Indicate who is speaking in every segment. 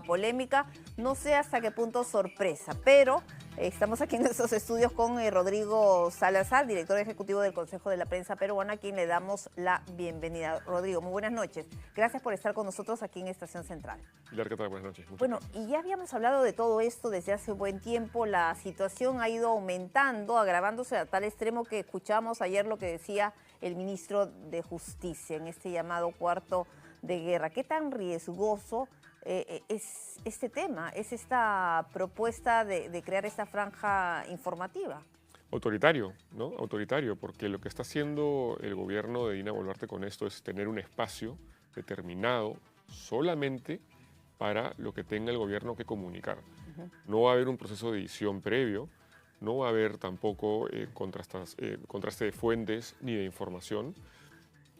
Speaker 1: Polémica, no sé hasta qué punto sorpresa, pero estamos aquí en nuestros estudios con Rodrigo Salazar, director ejecutivo del Consejo de la Prensa Peruana, a quien le damos la bienvenida. Rodrigo, muy buenas noches. Gracias por estar con nosotros aquí en Estación Central.
Speaker 2: Pilar, ¿qué tal? Buenas noches. Muchas
Speaker 1: Bueno,
Speaker 2: gracias.
Speaker 1: y ya habíamos hablado de todo esto desde hace buen tiempo. La situación ha ido aumentando, agravándose a tal extremo que escuchamos ayer lo que decía el ministro de Justicia en este llamado cuarto de guerra. ¿Qué tan riesgoso es este tema, es esta propuesta de crear esta franja informativa?
Speaker 2: Autoritario, ¿no? Autoritario, porque lo que está haciendo el gobierno de Dina Boluarte con esto es tener un espacio determinado solamente para lo que tenga el gobierno que comunicar. No va a haber un proceso de edición previo, no va a haber tampoco contraste de fuentes ni de información.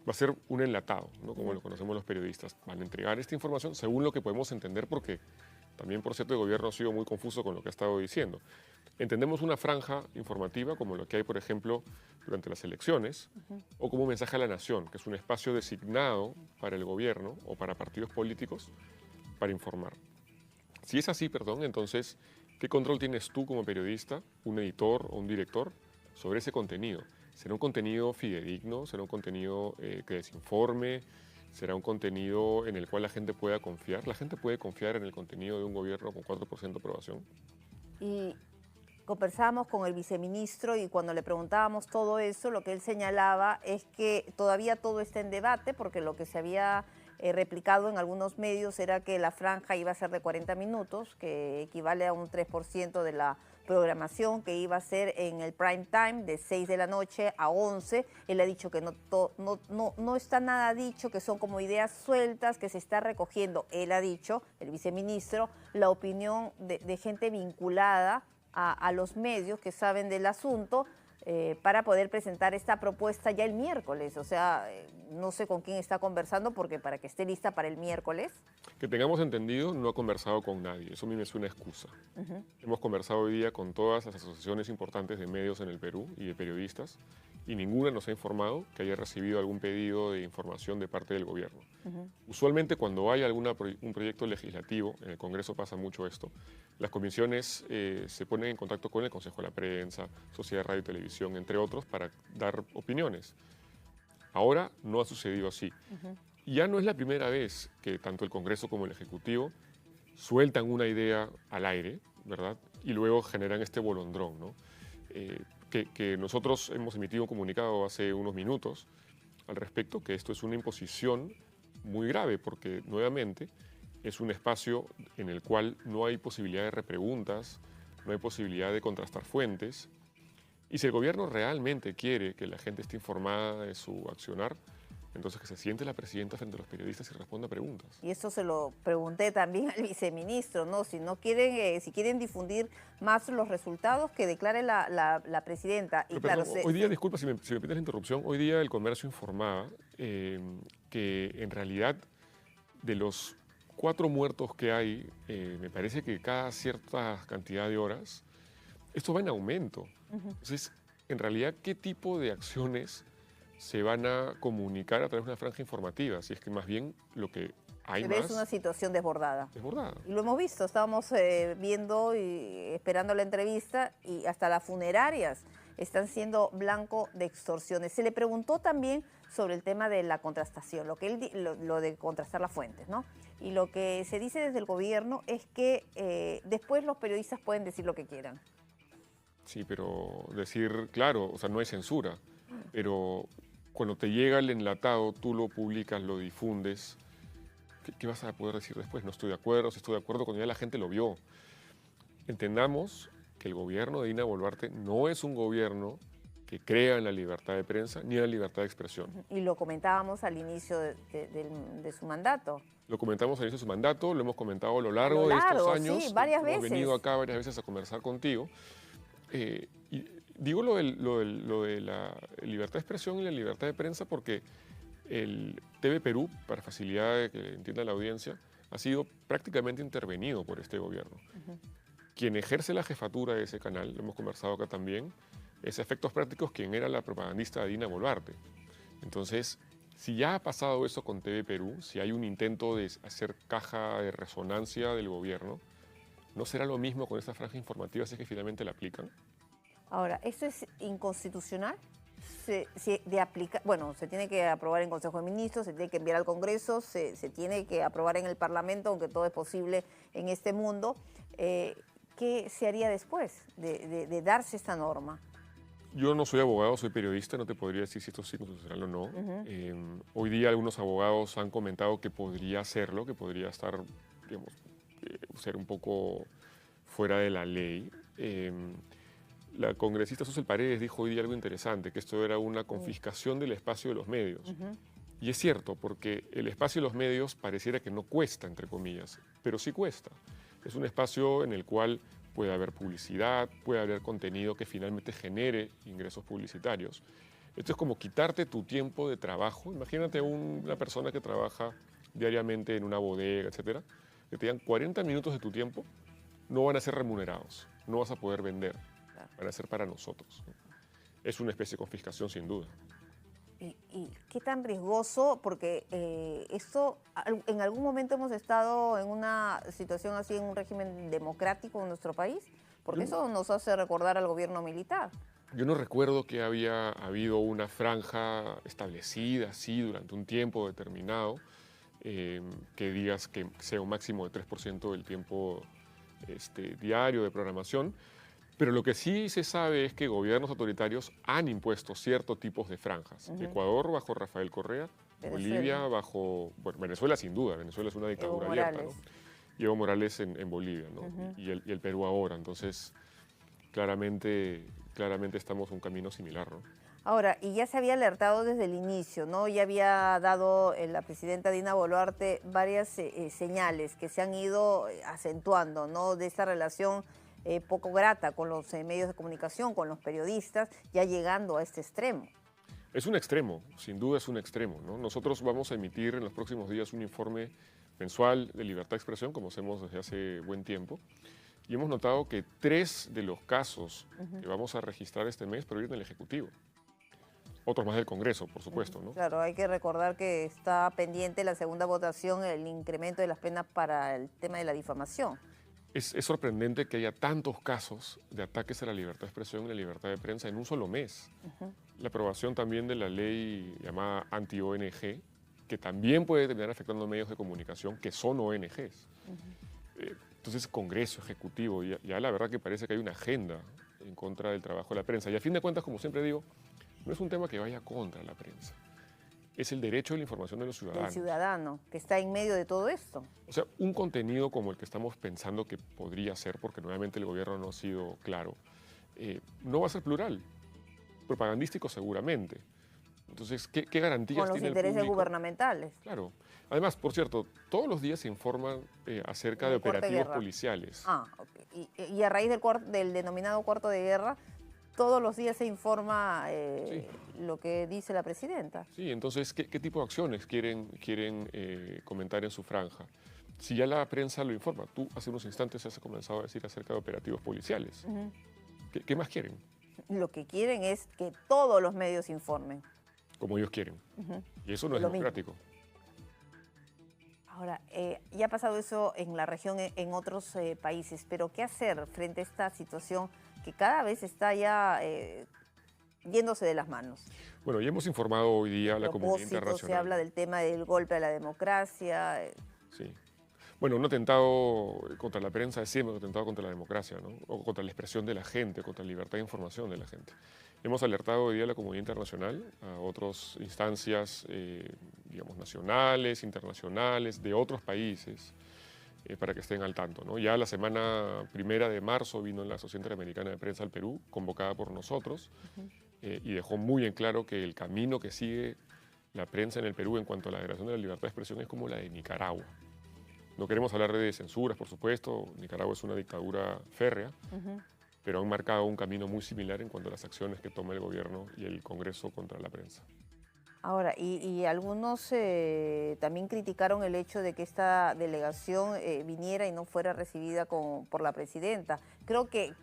Speaker 2: Va a ser un enlatado, ¿no? Como lo conocemos los periodistas. Van a entregar esta información según lo que podemos entender, porque también, por cierto, el gobierno ha sido muy confuso con lo que ha estado diciendo. Entendemos una franja informativa como lo que hay, por ejemplo, durante las elecciones, o como un mensaje a la nación, que es un espacio designado para el gobierno o para partidos políticos para informar. Si es así, perdón, entonces, ¿qué control tienes tú como periodista, un editor o un director sobre ese contenido? ¿Será un contenido fidedigno? ¿Será un contenido que desinforme? ¿Será un contenido en el cual la gente pueda confiar? ¿La gente puede confiar en el contenido de un gobierno con 4% de aprobación?
Speaker 1: Y conversábamos con el viceministro y cuando le preguntábamos todo eso, lo que él señalaba es que todavía todo está en debate porque lo que se había replicado en algunos medios era que la franja iba a ser de 40 minutos, que equivale a un 3% de la programación, que iba a ser en el prime time de 6 de la noche a 11. Él ha dicho que no está nada dicho, que son como ideas sueltas, que se está recogiendo, él ha dicho, el viceministro, la opinión de gente vinculada a los medios que saben del asunto para poder presentar esta propuesta ya el miércoles. O sea, no sé con quién está conversando porque para que esté lista para el miércoles.
Speaker 2: Que tengamos entendido, no ha conversado con nadie. Eso a mí me suena excusa. Hemos conversado hoy día con todas las asociaciones importantes de medios en el Perú y de periodistas, y ninguna nos ha informado que haya recibido algún pedido de información de parte del gobierno. Usualmente cuando hay un proyecto legislativo, en el Congreso pasa mucho esto, las comisiones se ponen en contacto con el Consejo de la Prensa, Sociedad de Radio y Televisión, entre otros, para dar opiniones. Ahora no ha sucedido así. Y ya no es la primera vez que tanto el Congreso como el Ejecutivo sueltan una idea al aire, ¿verdad? Y luego generan este bolondrón, ¿no? Que nosotros hemos emitido un comunicado hace unos minutos al respecto, que esto es una imposición muy grave, porque nuevamente es un espacio en el cual no hay posibilidad de repreguntas, no hay posibilidad de contrastar fuentes. Y si el gobierno realmente quiere que la gente esté informada de su accionar, entonces que se siente la presidenta frente a los periodistas y responda preguntas.
Speaker 1: Y eso se lo pregunté también al viceministro, ¿no? Si no quieren, si quieren difundir más los resultados, que declare la presidenta. Y
Speaker 2: Pero,
Speaker 1: claro,
Speaker 2: perdón, hoy día, disculpa si me pides la interrupción, hoy día el comercio informaba que en realidad de los 4 muertos que hay, me parece que cada cierta cantidad de horas, esto va en aumento. Entonces, en realidad, ¿qué tipo de acciones se van a comunicar a través de una franja informativa? Si es que más bien lo que hay
Speaker 1: se ve
Speaker 2: más
Speaker 1: es una situación desbordada.
Speaker 2: desbordada.
Speaker 1: Y lo hemos visto, estábamos viendo y esperando la entrevista y hasta las funerarias están siendo blanco de extorsiones. Se le preguntó también sobre el tema de la contrastación, lo de contrastar las fuentes, ¿no? Y lo que se dice desde el gobierno es que después los periodistas pueden decir lo que quieran.
Speaker 2: Sí, pero decir, claro, o sea, no hay censura, pero cuando te llega el enlatado, tú lo publicas, lo difundes, ¿qué vas a poder decir después? No estoy de acuerdo, si estoy de acuerdo, cuando ya la gente lo vio. Entendamos que el gobierno de Dina Boluarte no es un gobierno que crea en la libertad de prensa ni en la libertad de expresión.
Speaker 1: Y lo comentábamos al inicio de su mandato.
Speaker 2: Lo comentamos al inicio de su mandato, lo hemos comentado a lo
Speaker 1: A lo
Speaker 2: largo de estos
Speaker 1: largo,
Speaker 2: años.
Speaker 1: sí, varias
Speaker 2: Hemos
Speaker 1: veces.
Speaker 2: venido acá varias veces a conversar contigo. Y digo lo de la libertad de expresión y la libertad de prensa porque el TV Perú, para facilidad de que entienda la audiencia, ha sido prácticamente intervenido por este gobierno. Quien ejerce la jefatura de ese canal, lo hemos conversado acá también, es a efectos prácticos quien era la propagandista de Dina Boluarte. Entonces, Si ya ha pasado eso con TV Perú, si hay un intento de hacer caja de resonancia del gobierno, ¿no será lo mismo con esta franja informativa si es que finalmente la aplican?
Speaker 1: Ahora, ¿esto es inconstitucional? Bueno, se tiene que aprobar en Consejo de Ministros, se tiene que enviar al Congreso, se tiene que aprobar en el Parlamento, aunque todo es posible en este mundo. ¿Qué se haría después de darse esta norma?
Speaker 2: Yo no soy abogado, soy periodista, no te podría decir si esto es inconstitucional o no. Hoy día algunos abogados han comentado que podría hacerlo, que podría estar, digamos, ser un poco fuera de la ley. La congresista Susel Paredes dijo hoy día algo interesante, que esto era una confiscación del espacio de los medios. Y es cierto, porque el espacio de los medios pareciera que no cuesta, entre comillas, pero sí cuesta. Es un espacio en el cual puede haber publicidad, puede haber contenido que finalmente genere ingresos publicitarios. Esto es como quitarte tu tiempo de trabajo. Imagínate una persona que trabaja diariamente en una bodega, etcétera, que te dan 40 minutos de tu tiempo, no van a ser remunerados, no vas a poder vender, van a ser para nosotros. Es una especie de confiscación sin duda.
Speaker 1: ¿Y qué tan riesgoso? Porque esto, en algún momento hemos estado en una situación así, en un régimen democrático en nuestro país, porque eso nos hace recordar al gobierno militar.
Speaker 2: Yo no recuerdo que había habido una franja establecida así durante un tiempo determinado, que digas que sea un máximo de 3% del tiempo diario de programación. Pero lo que sí se sabe es que gobiernos autoritarios han impuesto ciertos tipos de franjas. Ecuador bajo Rafael Correa, Bolivia bajo... Bueno, Venezuela sin duda, Venezuela es una dictadura abierta, ¿no? Y Evo Morales en Bolivia, ¿no? Y el Perú ahora. Entonces, claramente estamos en un camino similar, ¿no?
Speaker 1: Ahora, y ya se había alertado desde el inicio, ¿no? Ya había dado la presidenta Dina Boluarte varias señales que se han ido acentuando, ¿no? De esta relación poco grata con los medios de comunicación, con los periodistas, ya llegando a este extremo.
Speaker 2: Es un extremo, sin duda es un extremo, ¿no? Nosotros vamos a emitir en los próximos días un informe mensual de libertad de expresión, como hacemos desde hace buen tiempo, y hemos notado que 3 de los casos que vamos a registrar este mes provienen del Ejecutivo. Otros más del Congreso, por supuesto, ¿no?
Speaker 1: Claro, hay que recordar que está pendiente la segunda votación, el incremento de las penas para el tema de la difamación.
Speaker 2: Es sorprendente que haya tantos casos de ataques a la libertad de expresión y la libertad de prensa en un solo mes. La aprobación también de la ley llamada anti-ONG, que también puede terminar afectando medios de comunicación que son ONGs. Entonces, Congreso, Ejecutivo, ya la verdad que parece que hay una agenda en contra del trabajo de la prensa. Y a fin de cuentas, como siempre digo, no es un tema que vaya contra la prensa. Es el derecho a la información de los ciudadanos.
Speaker 1: El ciudadano, que está en medio de todo esto.
Speaker 2: O sea, un contenido como el que estamos pensando que podría ser, porque nuevamente el gobierno no ha sido claro, no va a ser plural. Propagandístico seguramente. Entonces, ¿qué garantías
Speaker 1: con los
Speaker 2: tiene el
Speaker 1: intereses
Speaker 2: público?
Speaker 1: Gubernamentales.
Speaker 2: Claro. Además, por cierto, todos los días se informan acerca de operativos policiales.
Speaker 1: Ah, okay. Y a raíz del denominado cuarto de guerra, todos los días se informa lo que dice la presidenta.
Speaker 2: Sí, entonces, ¿qué tipo de acciones quieren comentar en su franja? Si ya la prensa lo informa, tú hace unos instantes has comenzado a decir acerca de operativos policiales. ¿Qué más quieren?
Speaker 1: Lo que quieren es que todos los medios informen.
Speaker 2: Como ellos quieren. Y eso no es democrático.
Speaker 1: Ahora, ya ha pasado eso en la región, en otros países, pero ¿qué hacer frente a esta situación que cada vez está ya yéndose de las manos?
Speaker 2: Bueno, ya hemos informado hoy día a la comunidad internacional.
Speaker 1: Se habla del tema del golpe a la democracia.
Speaker 2: Sí. Bueno, un atentado contra la prensa es siempre un atentado contra la democracia, ¿no? O contra la expresión de la gente, contra la libertad de información de la gente. Hemos alertado hoy día a la comunidad internacional, a otras instancias, digamos, nacionales, internacionales, de otros países, para que estén al tanto, ¿no? Ya la semana 1 de marzo vino la Asociación Interamericana de Prensa al Perú, convocada por nosotros, y dejó muy en claro que el camino que sigue la prensa en el Perú en cuanto a la declaración de la libertad de expresión es como la de Nicaragua. No queremos hablar de censuras, por supuesto, Nicaragua es una dictadura férrea, pero han marcado un camino muy similar en cuanto a las acciones que toma el gobierno y el Congreso contra la prensa.
Speaker 1: Ahora, y algunos también criticaron el hecho de que esta delegación viniera y no fuera recibida por la presidenta. Creo que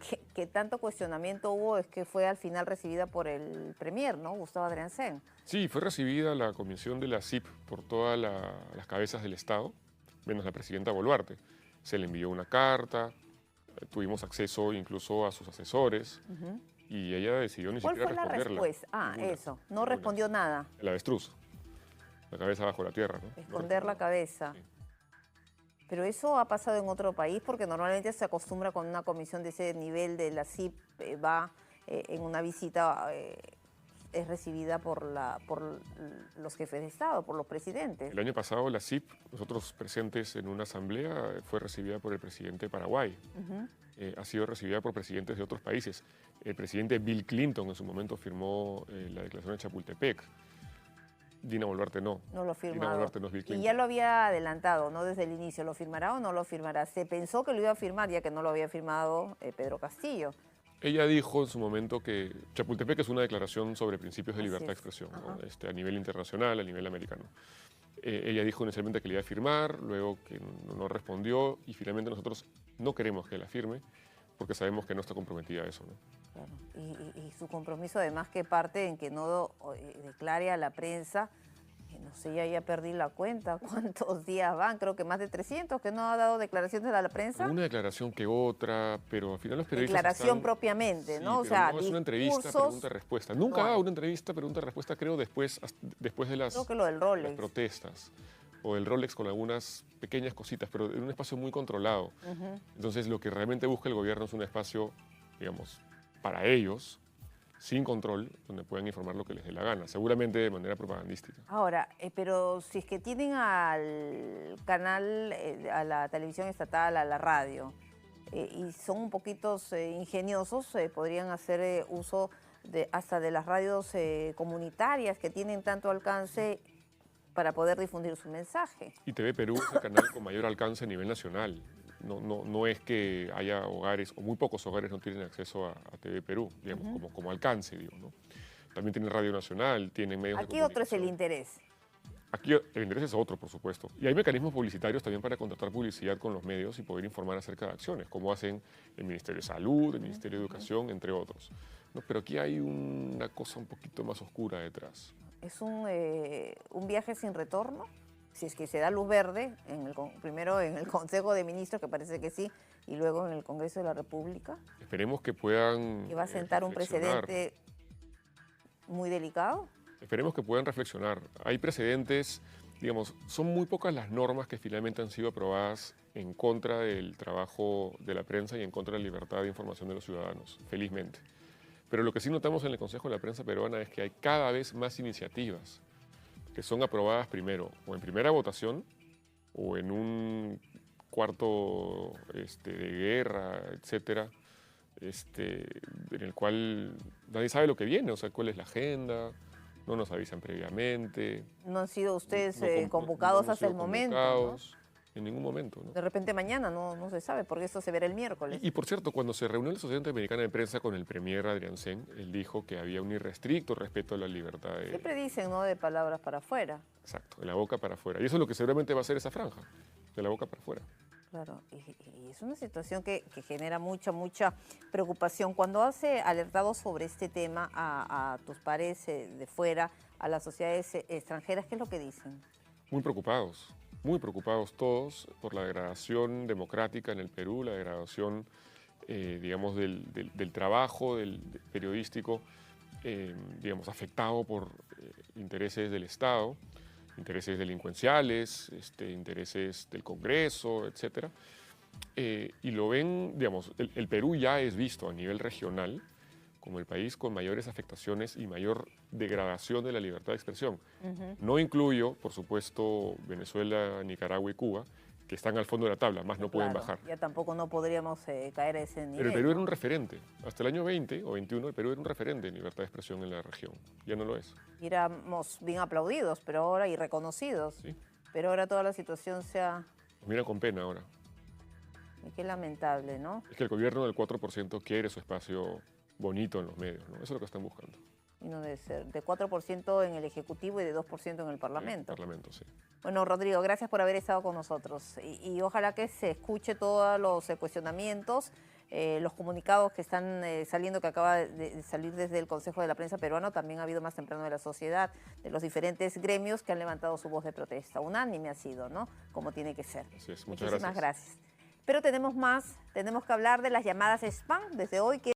Speaker 1: tanto cuestionamiento hubo es que fue al final recibida por el premier, ¿no? Gustavo Adriancén.
Speaker 2: Sí, fue recibida la comisión de la CIP por todas las cabezas del Estado, menos la presidenta Boluarte. Se le envió una carta, tuvimos acceso incluso a sus asesores y ella decidió ni
Speaker 1: ¿Cuál
Speaker 2: siquiera
Speaker 1: fue la
Speaker 2: responderla.
Speaker 1: respuesta? Ah,
Speaker 2: Ninguna,
Speaker 1: eso, no
Speaker 2: ninguna.
Speaker 1: respondió nada.
Speaker 2: El avestruz, la cabeza bajo la tierra, ¿no? No
Speaker 1: Esconder la
Speaker 2: respondió.
Speaker 1: cabeza.
Speaker 2: Sí.
Speaker 1: Pero eso ha pasado en otro país porque normalmente se acostumbra cuando una comisión de ese nivel de la CIP va en una visita, es recibida por los jefes de Estado, por los presidentes.
Speaker 2: El año pasado la CIP, nosotros presentes en una asamblea, fue recibida por el presidente de Paraguay. Ha sido recibida por presidentes de otros países. El presidente Bill Clinton en su momento firmó la declaración de Chapultepec. Dina Boluarte no.
Speaker 1: No lo ha
Speaker 2: Dina
Speaker 1: firmado.
Speaker 2: Boluarte no es Bill
Speaker 1: Y
Speaker 2: Clinton.
Speaker 1: ya lo había adelantado, ¿no? Desde el inicio, ¿lo firmará o no lo firmará? Se pensó que lo iba a firmar ya que no lo había firmado Pedro Castillo.
Speaker 2: Ella dijo en su momento que Chapultepec es una declaración sobre principios de
Speaker 1: Así
Speaker 2: libertad de
Speaker 1: es.
Speaker 2: expresión,
Speaker 1: Ajá.
Speaker 2: ¿no? A nivel internacional, a nivel americano. Ella dijo inicialmente que le iba a firmar, luego que no respondió y finalmente nosotros no queremos que la firme porque sabemos que no está comprometida a eso, ¿no?
Speaker 1: Claro. Y su compromiso además que parte en que no declare a la prensa, no sé, ya perdí la cuenta, cuántos días van, creo que más de 300 que no ha dado declaraciones a la prensa.
Speaker 2: Una declaración que otra, pero al final los periodistas
Speaker 1: Declaración
Speaker 2: están...
Speaker 1: propiamente,
Speaker 2: Sí,
Speaker 1: ¿no? O
Speaker 2: pero
Speaker 1: sea,
Speaker 2: no es una entrevista,
Speaker 1: discursos,
Speaker 2: pregunta-respuesta. Nunca
Speaker 1: no
Speaker 2: ha dado
Speaker 1: hay.
Speaker 2: una entrevista, pregunta-respuesta, creo, después de
Speaker 1: Creo que lo del
Speaker 2: las
Speaker 1: Rolex.
Speaker 2: protestas. O del Rolex con algunas pequeñas cositas, pero en un espacio muy controlado. Entonces, lo que realmente busca el gobierno es un espacio, digamos, para ellos, sin control, donde puedan informar lo que les dé la gana, seguramente de manera propagandística.
Speaker 1: Ahora, pero si es que tienen al canal, a la televisión estatal, a la radio, y son un poquito ingeniosos, podrían hacer uso hasta de las radios comunitarias que tienen tanto alcance para poder difundir su mensaje.
Speaker 2: Y TV Perú es el canal con mayor alcance a nivel nacional. No es que haya hogares, o muy pocos hogares no tienen acceso a TV Perú, digamos, como alcance, digo, ¿no? También tienen Radio Nacional, tienen medios de
Speaker 1: Aquí otro es el
Speaker 2: comunicación.
Speaker 1: interés.
Speaker 2: Aquí el interés es otro, por supuesto. Y hay mecanismos publicitarios también para contratar publicidad con los medios y poder informar acerca de acciones, como hacen el Ministerio de Salud, el Ministerio de Educación, entre otros, ¿no? Pero aquí hay una cosa un poquito más oscura detrás.
Speaker 1: ¿Es un viaje sin retorno? Si es que se da luz verde, primero en el Consejo de Ministros, que parece que sí, y luego en el Congreso de la República,
Speaker 2: Esperemos que puedan
Speaker 1: que va a sentar un
Speaker 2: reflexionar.
Speaker 1: precedente muy delicado.
Speaker 2: Esperemos que puedan reflexionar. Hay precedentes, digamos, son muy pocas las normas que finalmente han sido aprobadas en contra del trabajo de la prensa y en contra de la libertad de información de los ciudadanos, felizmente. Pero lo que sí notamos en el Consejo de la Prensa Peruana es que hay cada vez más iniciativas que son aprobadas primero o en primera votación o en un cuarto de guerra, etcétera, en el cual nadie sabe lo que viene, o sea, cuál es la agenda, no nos avisan previamente.
Speaker 1: No han sido ustedes
Speaker 2: no
Speaker 1: convocados
Speaker 2: hemos
Speaker 1: hasta el
Speaker 2: sido
Speaker 1: momento,
Speaker 2: convocados en ningún momento, ¿no?
Speaker 1: De repente mañana, no se sabe, porque esto se verá el miércoles.
Speaker 2: Y por cierto, cuando se reunió la Sociedad Interamericana de Prensa con el premier Adriancén, él dijo que había un irrestricto respeto a la libertad de...
Speaker 1: Siempre dicen, ¿no?, de palabras para afuera.
Speaker 2: Exacto, de la boca para afuera. Y eso es lo que seguramente va a ser esa franja, de la boca para afuera.
Speaker 1: Claro, y es una situación que genera mucha preocupación. Cuando has alertado sobre este tema a tus pares de fuera, a las sociedades extranjeras, ¿qué es lo que dicen?
Speaker 2: Muy preocupados todos por la degradación democrática en el Perú, la degradación, digamos, del trabajo del periodístico, digamos, afectado por intereses del Estado, intereses delincuenciales, intereses del Congreso, etc. Y lo ven, digamos, el Perú ya es visto a nivel regional como el país con mayores afectaciones y mayor degradación de la libertad de expresión. No incluyo, por supuesto, Venezuela, Nicaragua y Cuba, que están al fondo de la tabla, más no pueden
Speaker 1: Claro,
Speaker 2: bajar.
Speaker 1: ya tampoco no podríamos caer a ese nivel.
Speaker 2: Pero el Perú
Speaker 1: ¿no?
Speaker 2: era un referente. Hasta el año 20 o 21, el Perú era un referente en libertad de expresión en la región. Ya no lo es.
Speaker 1: Y éramos bien aplaudidos, pero ahora y reconocidos.
Speaker 2: ¿Sí?
Speaker 1: Pero ahora toda la situación se ha...
Speaker 2: Nos miran con pena ahora.
Speaker 1: Y qué lamentable, ¿no?
Speaker 2: Es que el gobierno del 4% quiere su espacio bonito en los medios, ¿no? Eso es lo que están buscando.
Speaker 1: Y no debe ser. De 4% en el Ejecutivo y de 2% en el Parlamento.
Speaker 2: El Parlamento, sí.
Speaker 1: Bueno, Rodrigo, gracias por haber estado con nosotros. Y ojalá que se escuche todos los cuestionamientos, los comunicados que están saliendo, que acaba de salir desde el Consejo de la Prensa Peruano. También ha habido más temprano de la sociedad, de los diferentes gremios que han levantado su voz de protesta. Unánime ha sido, ¿no? Como tiene que ser.
Speaker 2: Así es, muchas
Speaker 1: Muchísimas
Speaker 2: gracias.
Speaker 1: gracias. Pero tenemos más, tenemos que hablar de las llamadas spam desde hoy, que